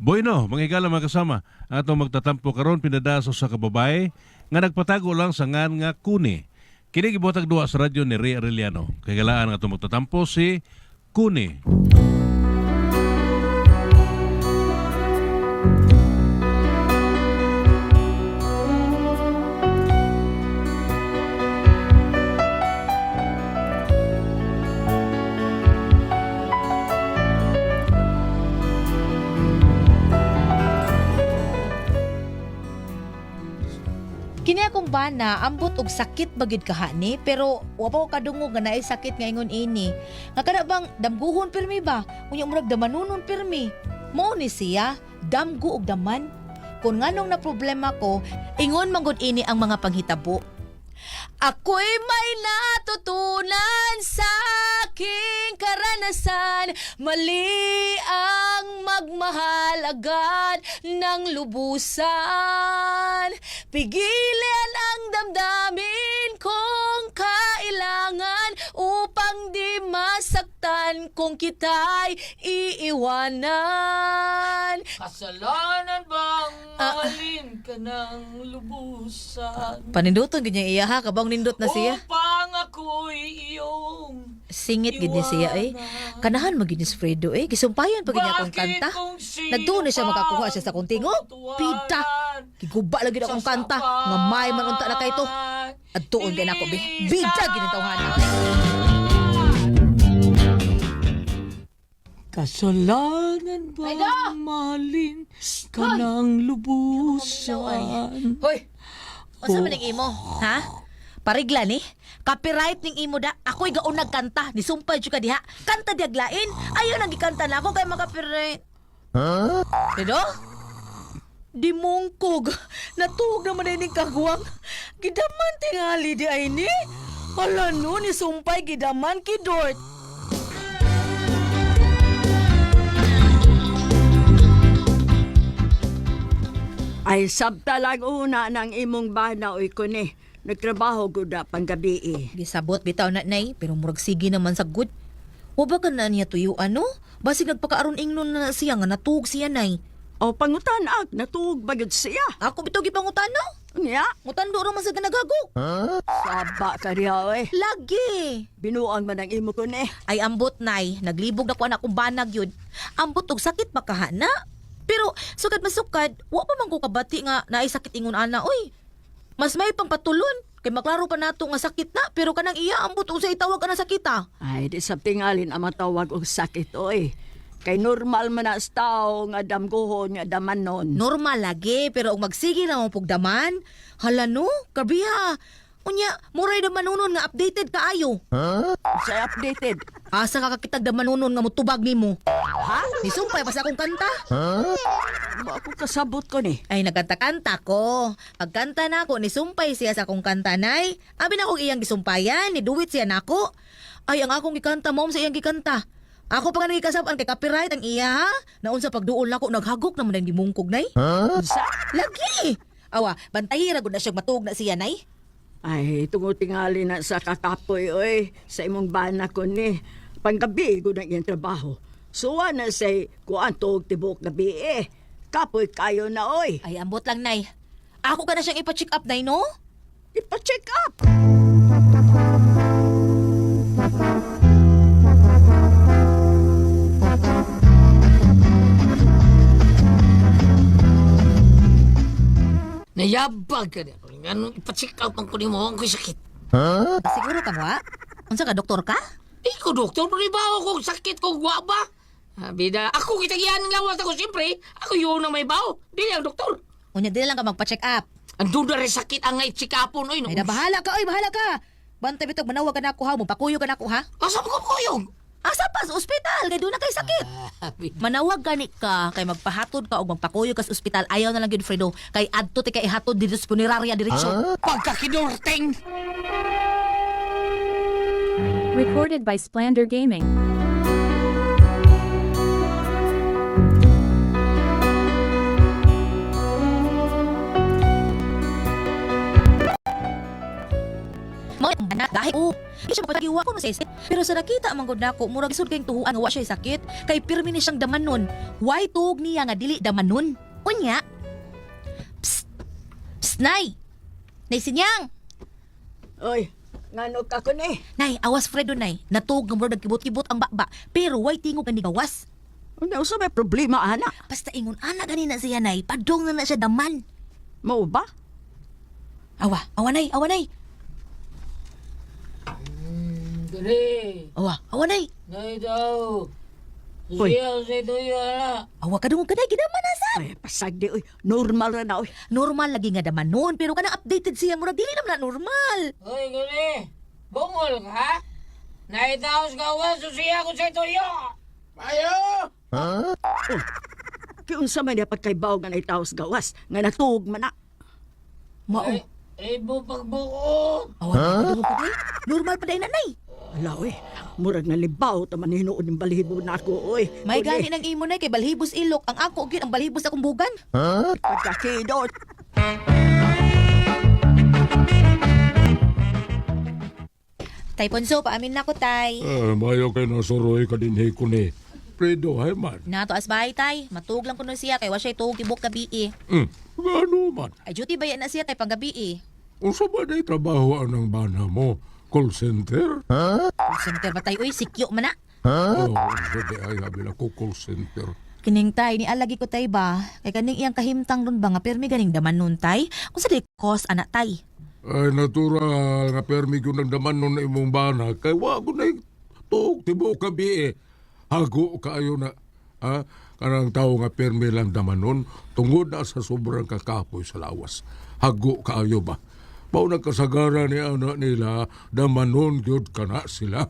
Bueno, mga higala mga kasama, ato magtatampo karon pinadaso sa kababay nga nagpatago lang sa ngan nga Kuni. Kini gibuhatag duwa sa radyo ni Ray Arellano. Kagalaan nga ato magtatampo si Kuni. Kini akong bana, ambot og sakit bagid kahani, pero wa pa ko kadungog nga naay sakit nga ingon ini. Nga kada bang damguhon pirmi ba? Unya murag damanunon pirmi. Mao ni siya, damgo og daman. Kung nganong na problema ko, ingon manggod ini ang mga panghitabo. Ako'y may natutunan sa aking karanasan. Mali ang magmahal agad ng lubusan. Pigilan ang damdamin kung kailangan upang di masaktan kung kita'y iiwanan. Kasalanan bang mahalin ka ng lubusan? Paninduton ganyan iya ha, kabang nindot na siya. Upang ako'y iyong Singit gid ni siya eh. Kanahan maginis Fredo eh. Gisumpayan pag niya akong kanta. Nagtuon na siya makakuha siya sa kuntingo. Pida. Giguba lagi na akong kanta. Nga may man unta na kay to. At tuon kay nako be. Bida ginitawhan na. Kasalanan Ay, bang mahalin ka ng lubusan? Hoy. Unsa man ning imo? Ha? Parigla ni? Copyright ning imo da. Ako'y gaunag kanta. Nisumpay jud ka diha. Kanta diaglain. Ayaw nang gikanta na ako kay maka-copyright. Dido? Di mungkog. Natuog naman ay ning kagwang. Gidaman tingali di ay ni. Hala no, ni sumpay gidaman kidort. Ay sabtalag una ng imong bana oy kuni. Nagtrabaho gud na panggabi eh. Gisabot bitaw na nay, pero murag sige naman sa good. O ba ka na niya tuyo ano? Basig nagpakaaron ingnon na siya nga natuog siya nay. O pangutan-ag natuog bagid siya. Ako bitaw gipangutana. Nya, Mutando ra man sa ganagagok. saba ka riya oy. Lagi. Binuang man ang imo kuni. Ay ambot nay, naglibog na ko anak kong banag yun. Ambot og sakit makahana. Pero sukad masukad, wa pa man ko kabati nga naay sakit ingon ana oy. Mas may pang patulon kay maklaro pa nato nga sakit na pero kanang iya ambot og sa itawag ka na sakita. Ay di sa tingalin ang matawag og sakit oy. Kay normal man na sa tao nga damguhon nga damanon. Normal lagi pero og magsige na mo pugdaman. Hala no, kabiha. Unya, muray naman nunon nga updated kaayo. Sa updated. Asa ka kakitag naman nunon nga mutubag nimo. Ha? Nisumpay pa sa akong kanta. Ba ako kasabot ko ni. Ay, nagkanta-kanta ko. Pagkanta na ako, nisumpay siya sa akong kanta, nay. Abi na akong iyang gisumpayan, niduwit siya nako. Ay, ang akong gikanta, mom sa iyang gikanta. Ako pa nga nagikasabaan kay copyright ang iya, ha? Naun sa pagduol na ko, naghagok naman ang dimungkog, nay. Sa Lagi! Awa, bantahira gud na siyang matug na siya, nay. ay tungutingali na sa kakapoy oy sa imong bana ko ni. Panggabi gud ang iyang trabaho. Suwa na say kuan tuog tibok gabi eh. Kapoy kayo na oy. Ay, ambot lang, nay. Ako ka na siyang ipa-check up, nay, no? Ipa-check up. Nayabag ka na. Ano, ipacheck out ang kunin mo. Ang ko'y sakit. Siguro ka, wa? Unsa ka, doktor ka? Ikaw, doktor, panibawa ko sakit kong guwa ba? Bida, ako kitagihan ng lawas ako, siyempre. Ako yun na may bawo. Dili ang doktor. Unya, dili lang ka magpa-check up. Andun na rin sakit ang ngay tsikapon. Oy, no. Ay, na bahala ka, oy, bahala ka. Bantay bitog, manawag ka na ako, ha? Mupakuyo ka na ako, ha? Asa mo ko kuyog? Asa pa sa ospital, kay doon na kay sakit. Manawag gani ka kay magpahatod ka o magpakuyo ka sa ospital. Ayaw na lang yun, Fredo. Kay adto ti kay ihatod dito sa punerarya diretsyo. Pagkakinorteng! Recorded by Splander Gaming. Mo, dahil Di siya mapagiwa ko no sis. Pero sa nakita man gud nako, murag isod kayong tuhuan nga wa siya sakit. Kay pirmi ni siyang damanon. Why tuog niya nga dili damanon? Unya. Psst. Psst, Nay. Nay Sinyang. Oy, ngano ka ko ni? Nay, awas Fredo nay. Natuog nga murag nagkibot-kibot ang bakba. Pero why tingog nga ni gawas? Ano sa may problema, ana? Basta ingon ana ganina siya nay. Padong na siya daman. Mao ba? Awa nay, awa nay. Dali. Awa nay. Nay daw. Uy. Siya sa ito yun. Awa ka dungog ka nay, ginaman na sa. Ay, pasag di, oy. Normal ra na, oy. Normal lagi nga daman noon, pero kanang updated siya murag dili naman na normal. Uy, gali. Bungol ka? Naitaos ka wa siya ko sa ito yun. Mayo! Kiunsa man niya pagkaibaw nga naitaos gawas, nga natuog man na. Mao. Ibo pagbuo. Awa ka dungog ka nay. Normal pa day nanay. Ala, oy. Murag nga libaw, taman hinuod ng balihibo na ako, oy. May gani ng imo nay kay balhibos ilok, ang ako gyud ang balhibos akong bugan. Pagkakidot. Tay Ponso, paamin na ko tay. Mayo kay nasuroy ka din ko ni. Fredo, hay man. Nato as bahay tay, matug lang kuno siya kay wa siya tuog tibok gabi eh. Gano man. Ay duty bayan na siya kay panggabi eh. Unsa ba day trabaho anang bana mo? Call center? Call center ba tay uy, sikyo man na. Oh, sabi ay habil ako call center. Kining tay ni alagi ko tay ba? Kay kaning iyang kahimtang ron ba nga permi ganing daman nun tay? Unsa di cause anak tay? Ay natural nga permi ko ng daman nun na imong bana kay wa ko na tuog tibo kabi eh. Hago kaayo na. Ha? Kanang tao nga permi lang daman nun tungod na sa sobrang kakapoy sa lawas. Hago kaayo ba? Mao nagkasagara ni anak nila damanon gyud kana sila.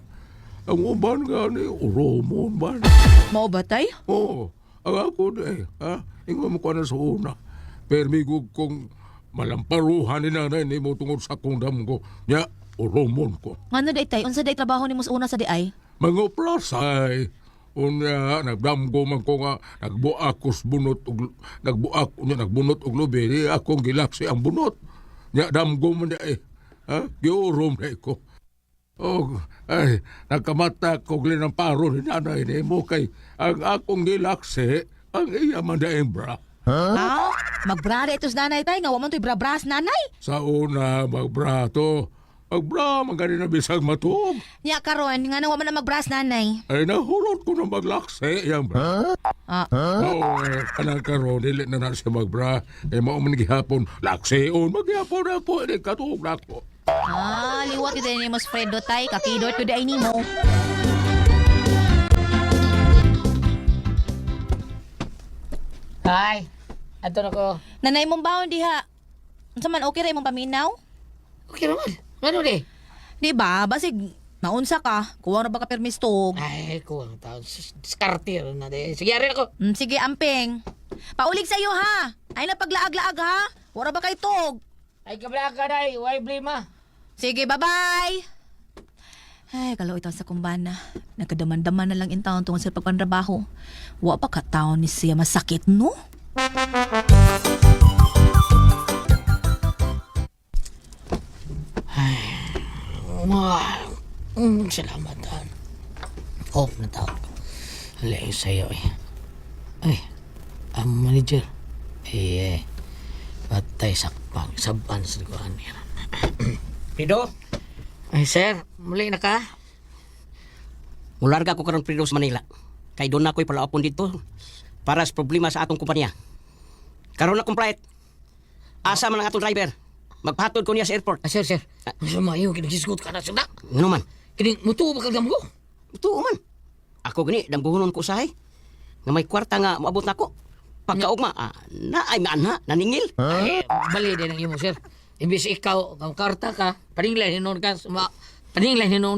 Ang uban nga ni uromon ba? Mao ba tay? Oo. Ang ako na ha? Ingon mo ko na sa una. Permi ko kung malamparuhan ni nanay ni mo tungod sa akong damgo. Nya, uromon ko. Ngano day tay? Unsa day trabaho nimo sa una sa di ay? Mga plasay. Unya, nagdamgo man ko nga, nagbuakos bunot, nagbunot og lubi, di akong gilaksi ang bunot. Nya, damgo man na ha? Giurom na ko. Oh, ay, nagkamata ko ng paro ni nanay ni mo kay ang akong gilaksi, ang iya man daing bra. Ha? Magbrada itos nanay tay nga wa man toy brabras nanay. Sa una, magbra to. Magbra, magani na bisag matug. Nya karon nga wa man na magbras nanay. Ay, nahurot ko na maglaksi, yang bra. Oo, kanang karon, dili na na siya magbra. Eh, mauman gihapon, laksiyon, maghapon ako, hindi katug na ako. Liwat yun ni Mos Fredo tay, kakidot yun ay nimo. Ay, ato na ko. Nanay mong baon diha. Unsa man okay ra imong paminaw? Okay naman. Ano di? Di ba? Basig maunsa ka, kuwang ra ba ka permis tuog? Ay, kuwang tao. Diskartir na di. Sige, arin ako. Sige, amping. Paulig sa iyo ha. Ay na paglaag-laag ha. Wara ba kay tuog? Ay, kabla ka na. Why blame Sige, bye-bye. Ay, kalaw ito sa kumbana. Nagkadaman-daman na lang in taon tungkol sa pagpanrabaho. Wa pa ka taon ni siya masakit, no? Salamat taon. Hope na taon. Halay sa'yo eh. Ay, ang manager. Patay sakpang. Saban sa likuan niya. Prido, Ay, sir. Muli na ka? mularga ko karon Prido sa Manila. Kay doon na ako'y palaopon dito para sa problema sa atong kumpanya. Karon na complete. Asa man ang atong driver. Magpahatod ko niya sa airport. Sir. Masamayo, kinagisgot ka na sudak. Ngano man? Kining mutuo ba kagam ko? Ito man. Ako gani, damguhonon ko usahay. Nga may kwarta nga maabot na ko. Pagkaugma, na ay maanha, naningil. Ay, bali din ang imo, sir. Imbis ikaw, ang karta ka, paninglan hinoon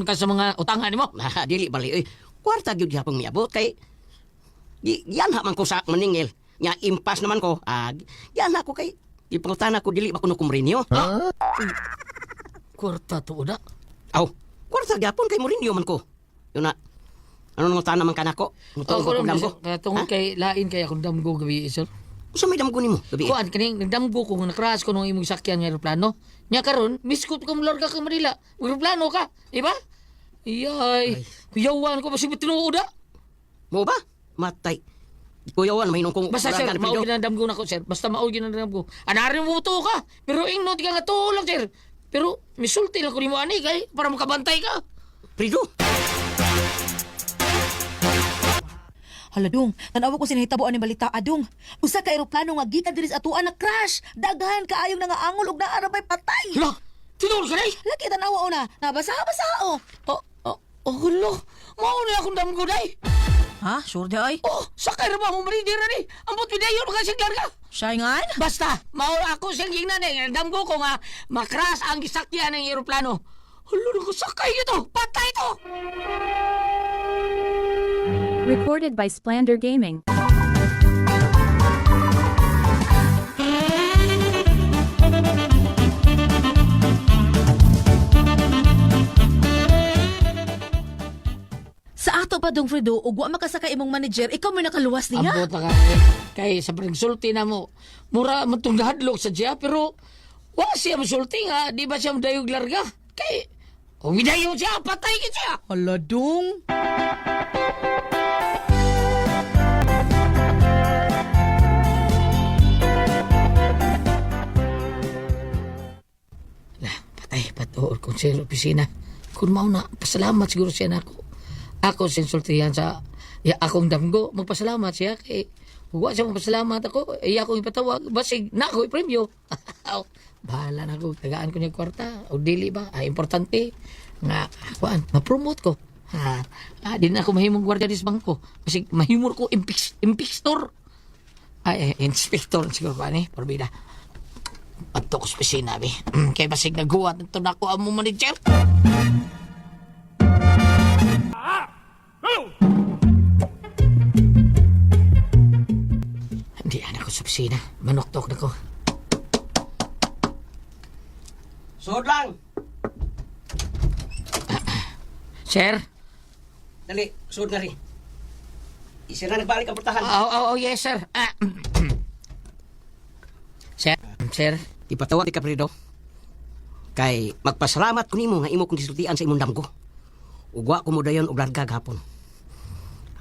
ka sa mga utangan mo. Dili bali. Kwarta gyud gyapon miabot kay yan man ko sa maningil. Nya impas naman ko. Yan ako kay ipangutan ko dili ba kuno kumrinyo. Kwarta to da. Aw, kwarta gyapon kay Mourinho man ko. Yun na. Ano nang utana man kanako? Mutuo ko dam ko. Tungod kay lain kay akong damgo gabi, sir. Usa may damgo nimo gabi. Kuan kaning nagdamgo ko nga nakras ko nung imong sakyan nga eroplano. Nya karon, miskot ka mularga ka Manila. Eroplano ka, di ba? Iyay, kuyawan ko masibot tinuod da. Mo ba? Matay. Kuyawan mahinom kong Basta sir, uragan, mao Fredo. ginadamgo nako sir. Basta mao ginadamgo. Anarin mo to ka. Pero ingno ka nga tulog sir. Pero misulti lang ko nimo ani kay para makabantay ka. Fredo. Hala dong, tanawa ko sinahitaboan ni balita adong. Usa ka eroplano nga gikan diri sa atuan na crash. Daghan kaayong nga angol ug naarabay patay. Hala, tinul ka day. Laki tanawa una, nabasa-basa oh. Hala, mao na akong damgo day. Ha, sure di ay? Oh, sakay na ba mo maridir ni? Ambot video ka sing larga. Saingan? Basta, mao ako sing gingnan eh. Damgo ko nga makras ang gisakyan ng eroplano. Hala, nakasakay ito. Patay ito. Recorded by Splander Gaming. Sa ato pa dong Fredo, ug wa makasaka imong manager, ikaw may nakaluwas niya. Ambot na ka. Kay sa pagsulti na mo, mura matong hadlok sa diya, pero wa siya masulti nga, di ba siya madayog larga? Kay, kung midayo siya, patay ka siya. Hala dong. Patay, patuod kung sa opisina. Kung mao na, pasalamat siguro siya na ako. Ako sinsultihan sa akong damgo, magpasalamat siya kay huwag siya magpasalamat ako, akong ipatawag, basig na ako ipremyo. Bahala na ako, tagaan ko niya kwarta, o dili ba, importante, nga, kuan, ma-promote ko. Di na ako mahimong gwardiya dis bangko, basig mahimor ko impiktor. Inspector siguro ba ni, porbida. Patok ko sa opisina, be. Kaya basig naghuwat ito na ako ang manager. Hindi anak ko sa opisina. Manoktok na ko. Sud lang. Sir? Dali, sud na rin. Isa na nagbalik ang portahan. Oh, yes, sir. Sir? Ipatawag ka, Fredo. Kay magpasalamat ko nimo nga imo kong gisultian sa imong damgo. Ugwa ko mo dayon og larga gapon.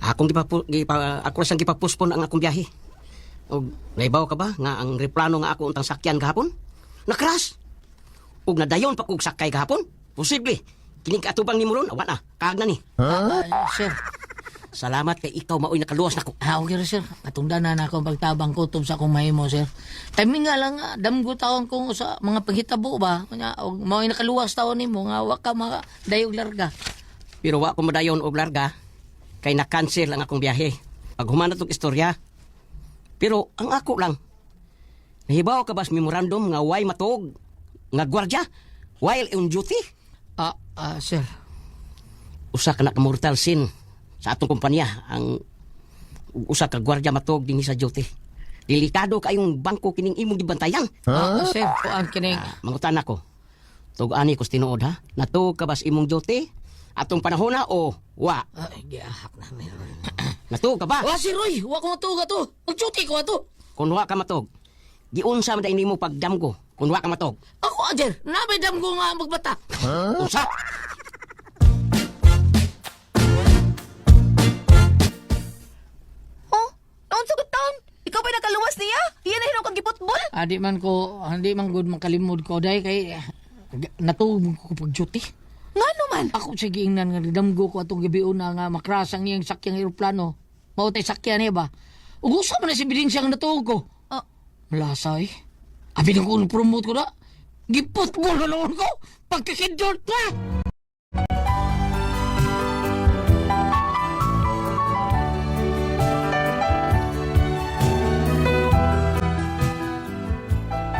Ako sang gipapuspon ang akong biyahe. Og naibaw ka ba nga ang replano nga ako untang sakyan gahapon? Nakras. Og nadayon pa kog sakay gahapon? Posible. Kining kaatubang nimo ron, awa na. Kaag na ni. Sir. Salamat kay ikaw maoy nakaluwas nako. Okay rin, sir. Katunda na akong pagtabang ko tum sa akong mahimo, sir. Timing nga lang, damgo taon ko sa mga paghitabo ba? Kanya, mao'y nakaluwas taon ni mo, nga waka dayog larga. Pero wa ko madayon og larga kay na-cancel ang akong biyahe. Pag humana tong istorya. Pero ang ako lang, nahibaw ka ba sa memorandum nga way matog nga gwardya while on duty? Sir. Usa ka na mortal sin sa atong kumpanya ang usa ka gwardya matog dinhi sa duty. Delikado kayong bangko kining imong gibantayan. Sir, kuan kining... Mangutan ako. Tug-ani ko tinuod ha. Natug ka ba sa imong duty? Atong panahon na o wa? Gihahak na meron. Natug ka ba? Sir Roy, wa ko matuga to. Mag-duty ko ato. Kung wa ka matog, giunsa man nimo pagdamgo kung wa ka matog. Ako, Ajer, nabay damgo nga magbata. Unsa? Oh, naon sa taon? Ikaw ba nakaluwas niya? Iyan na hinong kang giputbol? Hindi man good makalimod ko dahil kay natulog ko pag-duty. Nga naman. Ako sige ingnan nga damgo ko atong gabi una nga makrasang niyang sakyang eroplano. Mao tay sakyan niya ba? Ug usa man na si biding siyang natulog ko. Lasay. Abi na ko promote ko na. Giputbol na naman ko. Pagkakidort na.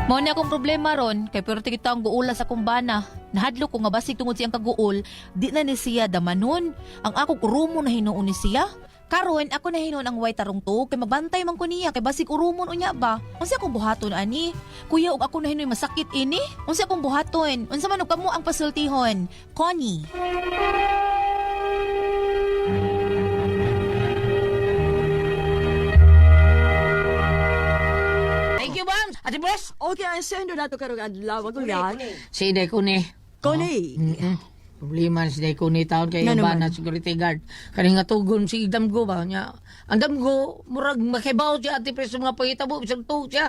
Mao ni akong problema ron, kay pero kita ang guula sa kumbana. Nahadlo ko nga basig tungod siyang kaguol, di na ni siya damanon. Ang ako kurumo na hinuon ni siya. Karon ako na hinuon ang way tarong to, kay magbantay man ko niya, kay basig urumon unya ba. Unsa akong buhaton ani? Kuya ug ako na hinuon masakit ini. Unsa akong buhaton? Unsa man og kamo ang pasultihon? Connie. Ate Pres? Okay, ang sendo na to karong adlaw gulyat. Si Day Kuni. Kuni. Problema si Day Kuni taon kay Nga iba naman. na security guard. Kani nga tugon si Damgo ba niya. Ang Damgo murag makibaw siya Ate Pres sa mga pangitabo bisag tuog siya.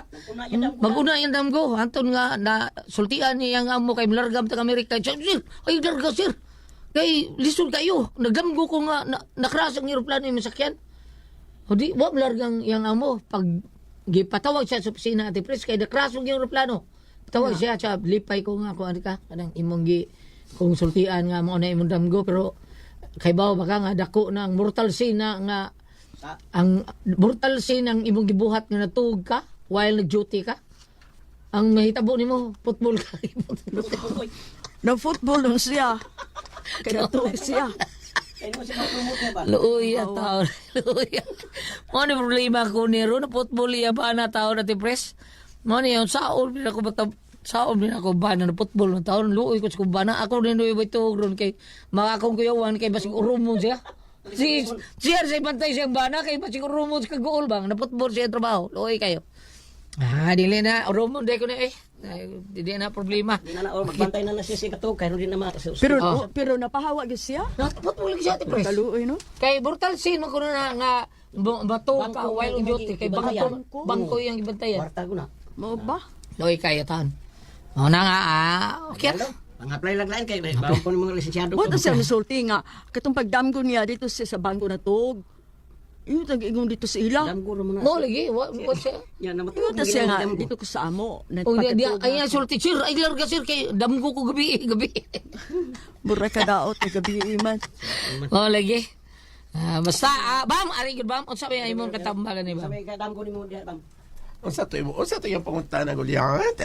Maguna yung Damgo. Anton nga na sultian niya ang amo kay Largam tag Amerika. Sir, ay larga sir. Kay lisod kayo. Nagdamgo ko nga nakras ang eroplano yung masakyan. O di, wag largang yang amo. Pag gipatawag siya sa opisina Ate Pres kay nakras ang eroplano. Tawag siya sa lipay ko nga kung ano ka. Kanang imong kung sultian nga mo na imong damgo pero kay bawo baka nga dako na ang mortal sin na nga ang mortal sin ang imong gibuhat nga natuog ka while nag-duty ka. Ang mahitabo nimo football ka. Na football nun siya. Kaya to siya. Luoy at tao. Luoy. Mo ni problema ko ni ro na football ya ba na tao na tipres. Mo ni yung saon bila ko bata saon din ako ba na football na taon luoy ko sa kubana ako din luoy ito ron kay mga akong kuyawan kay basig urumon siya siya sa bantay siyang bana kay basig urumon sa goal bang na football siya trabaho luoy kayo dili na urumon day ko na di na problema Di na magbantay na siya si katog kay di na Pero napahawa gyud siya. na football siya tipres Kaluoy no. kay brutal sino ko na nga bato ka while on duty kay bangko yung ibantayan kwarta ko na. Mo ba? luoy kayo taon mo na nga okay Pang-apply lang lain kay bawon ko ni mga lisensyado. Wala siya misulti nga. Katong pagdamgo niya dito siya sa bangko na tog. Iyo tag-ingon dito sa ila. Damgo ra mo na. mo lagi what siya Yan na Iyo ta siya nga dito ko sa amo. oh dia ay sulti sir ay larga sir kay damgo ko gabi Mura ka daot na gabi iman. oh lagi basta bam ari gud bam unsa may imong katambagan ni bam Sabi kay damgo ni mo diha bam. Unsa to yung pangunta na Goliath?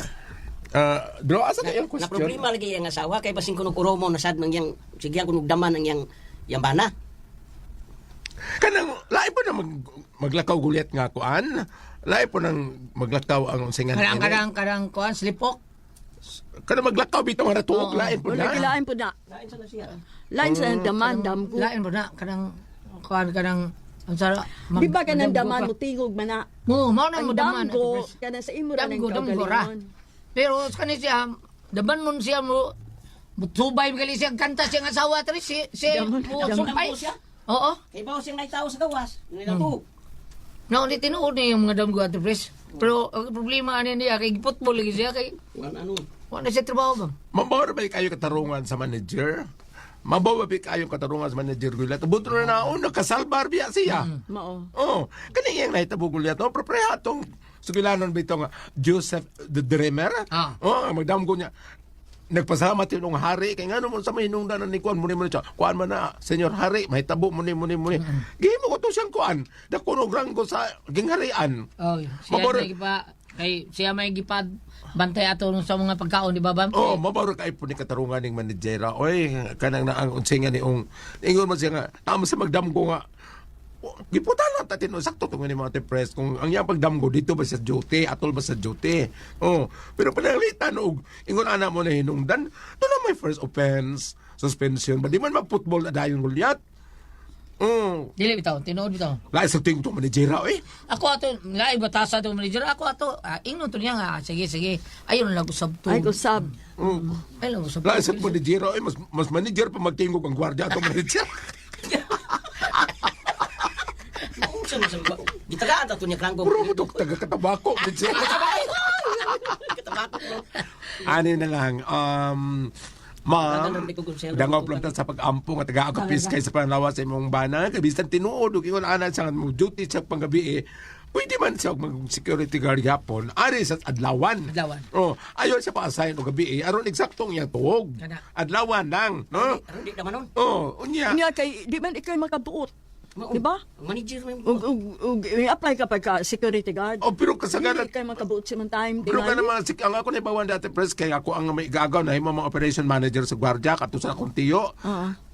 Bro, asa kayong Na question? problema lagi ang asawa kay basing kuno kuromo na sad nang yang sige kuno daman ang yang bana. Kanang lahi po na maglakaw Goliath nga kuan. Lahi po nang maglakaw ang singan. kadang kuan slipok Kanang maglakaw bitaw nga natuog lahi po Wala na. gilain po na. Lain sa siya. Lain sa daman damgo. lain mo na kadang kuan kadang unsa Di ba ka ng daman mo tingog man na? mo na mo Ang daman damgo, kana sa imo ra ng damgo ra kagalingon. pero kani siya daban nun siya mo subay gali siya kanta siyang asawa tri si Daman- mo daman- sumpay oo Kay bawo sing naitaw sa gawas. Ni natug. na ulit tinuod niya yung mga damgo at pres pero ang problema ani niya kay football lagi siya kay Wan ano. wala siya trabaho ba Mabawar ba kayo katarungan sa manager? Mabawa ba kayo katarungan sa manager Goliath? Buto na naon nakasalbar biya siya. Mao. Oh, kani yang nahitabo Goliath. Oh, preprehatong sugilanon bitong Joseph the Dreamer. Oh, magdamgo niya. Nagpasalamat yung hari kay ngano mo sa mahinungdan ni kuan muni siya. Kuan man na, Senyor Hari, mahitabo muni. Gihimo ko to siyang kuan. Dako og ranggo sa gingharian. oh siya Mabor- may gipa kay siya may gipad bantay ato sa mga pagkaon di ba bam Oh, mabaro kay po ni katarungan ning manajera. Oy, kanang naang unsinga ni ingon mo siya nga, tama sa magdamgo nga. Giputan lang tatin sakto tong ni mga press kung ang iyang pagdamgo dito ba sa duty atol ba sa duty. Oh, pero panalitan og ingon ana mo na hinungdan, do na may first offense, suspension, ba di man mag-football na dayon Goliath. Oh, dili bitaw tinuod bitaw lain sa tingin to manajera eh. ako ato lain batasa to manager ako ato ingnon to niya nga sige ayon lang usab to Ay ko sab. ay lang usab Lain sa manajera eh, mas manager pa magtingog ang gwardiya atong manager. Unsa man sa gitagaan ta to niya kranggo. Puro mo tok taga katabako. Katabako. Ani na lang, Ma'am, Dagan rin ko konselo. dangop lang ta sa pag-ampo nga taga-agapis kay sa pananawa sa imong bana. Kabisan tinuod, ug ingon ana sa mong duty sa panggabi pwede man siya mag-security guard yapon. Ari sa adlawan. Adlawan. Oh, ayon siya pa-assign og gabi aron eksaktong iyang tuog. Kana. Adlawan lang, no? Aron di naman nun. Oh, unya. Nya kay di man ikay makabuot. Di ba? Ang manager na Ug i-apply ka pa ka security guard. Oh, pero kasagaran Hindi kay makabuot sa man time. pero ka tingali. naman, ang ako na ibawan dati press, kaya ako ang may gagaw na himo mga operation manager sa gwardiya, kato sa akong tiyo.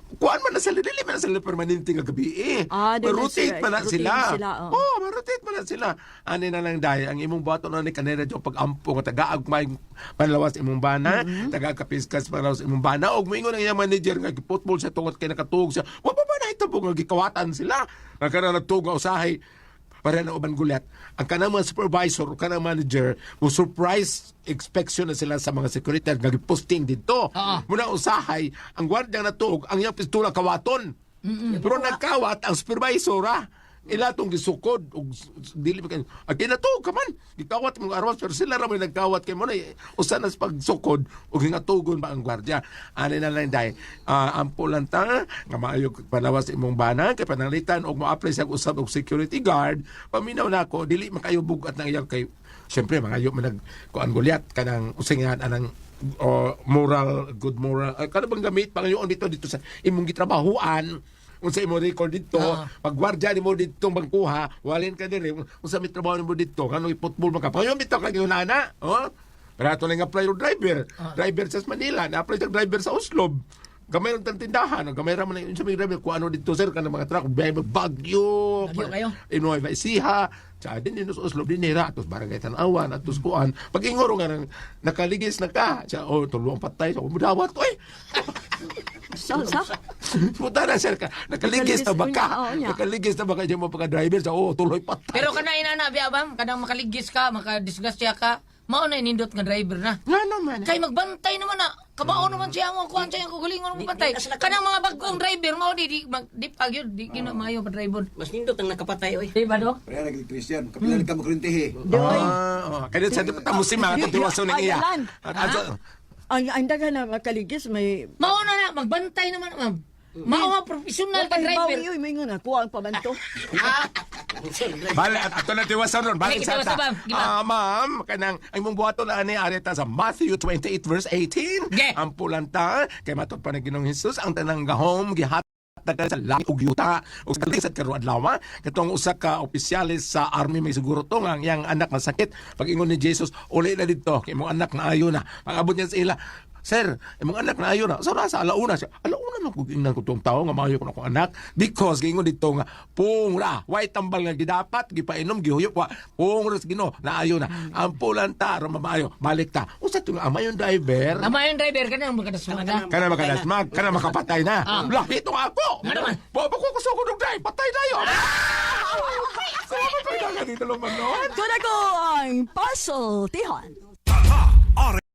Kuan man na sila, dili man na sila permanente nga gabi Di man rotate sila, pa na rotate sila. sila, Ma-rotate pa na sila. Ani na lang dahil, ang imong bato na ni kanera dyan pag-ampo, nga taga-ag may panlawas imong bana, taga-kapiskas panlawas imong bana, og moingon ang iyang manager nga football siya tungot kay nakatug siya. Wa pa ba na itabo nga gikawatan sila? Nga ka na nagtug nga usahay, para na uban gulat. Ang kanang mga supervisor, kanang manager, mo surprise inspection na sila sa mga security nga posting dito. Muna usahay, ang gwardiya na tuog, ang iyang pistola kawaton. Pero nagkawat ang supervisor ila tong gisukod og dili pa kay kinatuog ka man gikawat mong arwas pero sila ra may nagkawat kay mo na usa na sa pagsukod og hingatugon ba ang gwardiya ani na lang dai ampo lang ta nga maayo panawas imong bana kay pananglitan og mo-apply sa usab og security guard paminaw nako dili makayo bugat na iyang kay syempre mangayo man nag kuan gulyat kanang usingan anang good moral kada bang gamit pangayoon dito sa imong gitrabahuan unsa imo record dito pag gwardiya nimo dito bangkuha walin ka diri unsa may trabaho nimo dito kanang football man ka payon bitaw kag nana pero ato lang apply yung driver sa Manila na-apply sa driver sa Oslo gamay ng tindahan gamay ra man sa mga driver kung ano dito sir kanang mga truck bagyo kayo? Nueva Ecija sa din sa Oslo din nira atos barangay Tanawan atos kuan pag ingoro nga nang nakaligis na ka sa tulong patay sa umudawat Sa? Puta na sir ka. Nakaligis na baka. Oo, nya. Nakaligis na baka dyan mo pagka-driver sa tuloy patay. Pero kana inana biabam, kanang makaligis ka, makadisgrasya ka, mao na inindot nga driver na. Nga naman. Kay magbantay naman na. Kabao naman siya mo kuan siya ko galingon mo bantay. Kanang mga bagong driver mao di pagyud di kina maayo pa driver. Mas nindot ang nakapatay oy. Di ba do? Kaya naging Christian, kapilan ka mo kurintihi. Kaya sa di pa tamo si Mata, tiwaso ng iya. Ang daga na makaligis may Mao na magbantay naman ma'am. Mao nga professional ka driver. Bawi may nga kuha ang pabanto. Bale, ato na tiwaso nun. Balik sa Tiwaso, ta. ma'am. Ma'am, kanang, ang mong buhato na ani areta sa Matthew 28 verse 18. Ge. Ang pulanta, kay matod pa ng Ginoong Hesus, ang tanang gahom, gihat sa langit ug yuta ug sa kalisat karon adlaw katong usa ka opisyalis sa army may siguro to nga ang iyang anak masakit pag ingon ni Jesus uli na dito kay imong anak na ayo na pag-abot niya sa ila sir imong anak na ayo na so sa alauna siya alauna na kung ingnan ko tong tawo nga maayo ko na akong anak because gingon dito nga pungra way tambal nga gidapat gipainom gihuyop wa pungra sa Ginoo na ayo na ang pulanta ro maayo balik ta usa to nga amayon driver Tama yung driver kanang makadasmada. kana makadasmag kana makapatay na lahi to ako Ano naman? Baba ko kusugod og drive patay na yo Sa mga pagdagan dito lumanon Kuna ko ang puzzle, Tihon.